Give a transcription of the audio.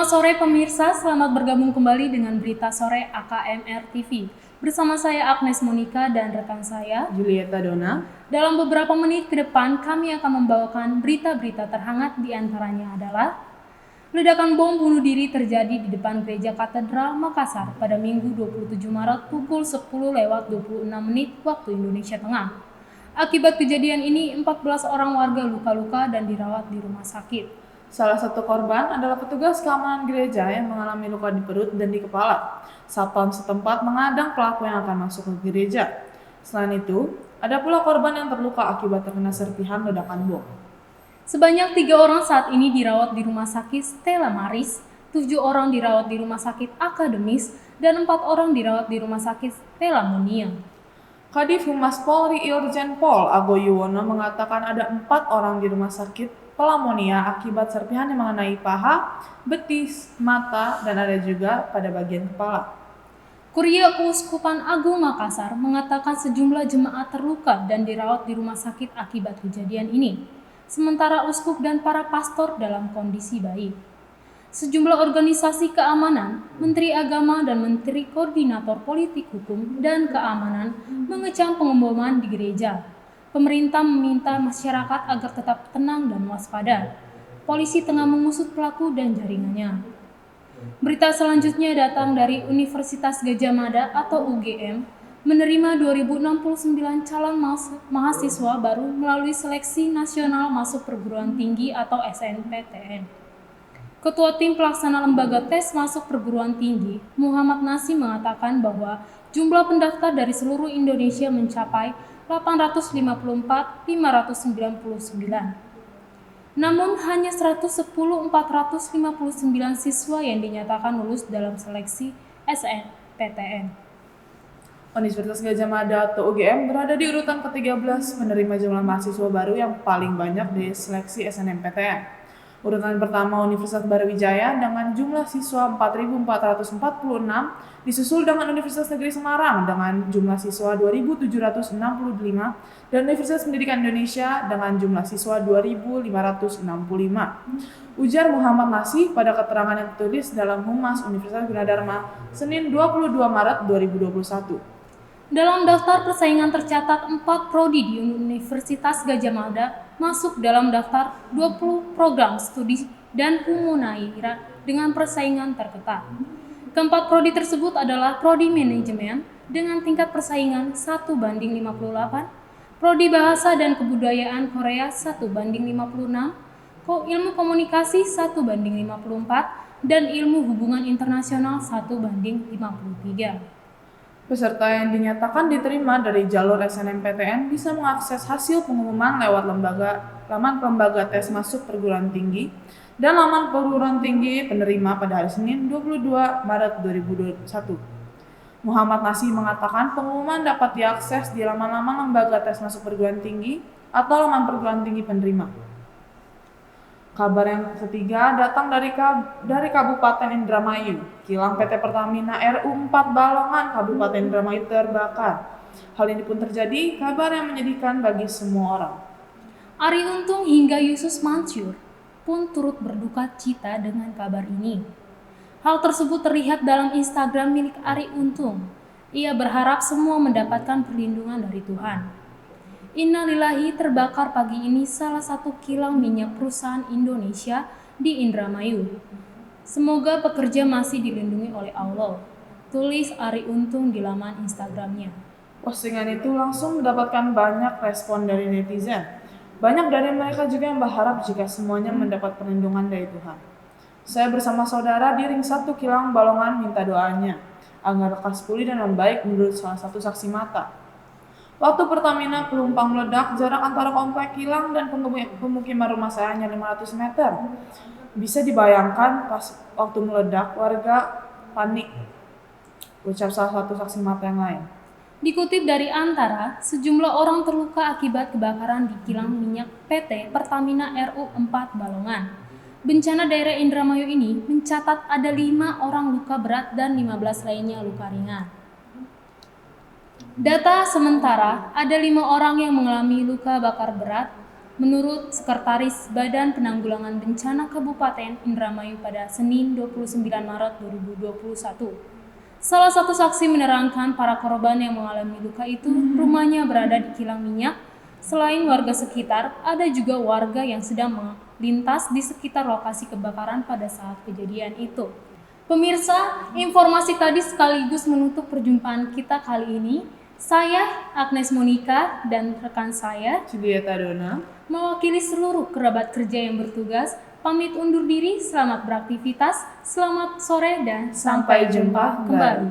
Selamat sore pemirsa, selamat bergabung kembali dengan berita sore AKMR TV. Bersama saya Agnes Monica dan rekan saya Julieta Dona. Dalam beberapa menit ke depan kami akan membawakan berita-berita terhangat, di antaranya adalah ledakan bom bunuh diri terjadi di depan Gereja Katedral Makassar pada Minggu 27 Maret pukul 10:26 waktu Indonesia Tengah. Akibat kejadian ini 14 orang warga luka-luka dan dirawat di rumah sakit. Salah satu korban adalah petugas keamanan gereja yang mengalami luka di perut dan di kepala. Satpam setempat mengadang pelaku yang akan masuk ke gereja. Selain itu, ada pula korban yang terluka akibat terkena serpihan ledakan bom. Sebanyak 3 orang saat ini dirawat di rumah sakit Stella Maris, 7 orang dirawat di rumah sakit Akademis, dan 4 orang dirawat di rumah sakit Stella Munia. Kadif Humas Polri Irjen Pol Ago Yuwono mengatakan ada 4 orang di rumah sakit Pelamonia akibat serpihan yang mengenai paha, betis, mata, dan ada juga pada bagian kepala. Kuria Keuskupan Agung Makassar mengatakan sejumlah jemaat terluka dan dirawat di rumah sakit akibat kejadian ini, sementara uskup dan para pastor dalam kondisi baik. Sejumlah organisasi keamanan, Menteri Agama dan Menteri Koordinator Politik Hukum dan Keamanan mengecam pengeboman di gereja. Pemerintah meminta masyarakat agar tetap tenang dan waspada. Polisi tengah mengusut pelaku dan jaringannya. Berita selanjutnya datang dari Universitas Gadjah Mada atau UGM menerima 2069 calon mahasiswa baru melalui seleksi nasional masuk perguruan tinggi atau SNPTN. Ketua Tim Pelaksana Lembaga Tes Masuk Perguruan Tinggi, Muhammad Nasim, mengatakan bahwa jumlah pendaftar dari seluruh Indonesia mencapai 854.599. Namun hanya 110.459 siswa yang dinyatakan lulus dalam seleksi SNPTN. Universitas Gadjah Mada atau UGM berada di urutan ke-13 menerima jumlah mahasiswa baru yang paling banyak di seleksi SNMPTN. Urutan pertama Universitas Barwijaya dengan jumlah siswa 4.446, disusul dengan Universitas Negeri Semarang dengan jumlah siswa 2.765 dan Universitas Pendidikan Indonesia dengan jumlah siswa 2.565. Ujar Muhammad Nasih pada keterangan yang tertulis dalam Humas Universitas Gunadarma Senin 22 Maret 2021. Dalam daftar persaingan tercatat 4 prodi di Universitas Gadjah Mada masuk dalam daftar 20 program studi dan Umunaira dengan persaingan terketat. Keempat prodi tersebut adalah Prodi Manajemen dengan tingkat persaingan 1:58, Prodi Bahasa dan Kebudayaan Korea 1:56, Ilmu Komunikasi 1:54, dan Ilmu Hubungan Internasional 1:53. Peserta yang dinyatakan diterima dari jalur SNMPTN bisa mengakses hasil pengumuman lewat laman lembaga tes masuk perguruan tinggi dan laman perguruan tinggi penerima pada hari Senin 22 Maret 2021. Muhammad Nasih mengatakan pengumuman dapat diakses di laman-laman lembaga tes masuk perguruan tinggi atau laman perguruan tinggi penerima. Kabar yang ketiga datang dari Kabupaten Indramayu. Kilang PT Pertamina RU 4 Balongan Kabupaten Indramayu terbakar. Hal ini pun terjadi kabar yang menyedihkan bagi semua orang. Arie Untung hingga Yusus Mansur pun turut berduka cita dengan kabar ini. Hal tersebut terlihat dalam Instagram milik Arie Untung. Ia berharap semua mendapatkan perlindungan dari Tuhan. Innalillahi, terbakar pagi ini salah satu kilang minyak perusahaan Indonesia di Indramayu. Semoga pekerja masih dilindungi oleh Allah, tulis Arie Untung di laman Instagramnya. Postingan itu langsung mendapatkan banyak respon dari netizen. Banyak dari mereka juga yang berharap jika semuanya mendapat perlindungan dari Tuhan. Saya bersama saudara di ring 1 kilang Balongan minta doanya agar lekas pulih dan membaik menurut salah satu saksi mata. Waktu Pertamina pelumpang meledak, jarak antara komplek kilang dan pemukiman rumah saya hanya 500 meter. Bisa dibayangkan pas waktu meledak, warga panik, ucap salah satu saksi mata yang lain. Dikutip dari Antara, sejumlah orang terluka akibat kebakaran di kilang minyak PT Pertamina RU 4 Balongan. Bencana daerah Indramayu ini mencatat ada 5 orang luka berat dan 15 lainnya luka ringan. Data sementara, ada 5 orang yang mengalami luka bakar berat Menurut Sekretaris Badan Penanggulangan Bencana Kabupaten Indramayu pada Senin 29 Maret 2021, salah satu saksi menerangkan para korban yang mengalami luka itu rumahnya berada di kilang minyak. Selain warga sekitar, ada juga warga yang sedang melintas di sekitar lokasi kebakaran pada saat kejadian itu. Pemirsa, informasi tadi sekaligus menutup perjumpaan kita kali ini. Saya, Agnes Monica, dan rekan saya, Julieta Dona, mewakili seluruh kerabat kerja yang bertugas, pamit undur diri, selamat beraktivitas, selamat sore, dan sampai jumpa kembali.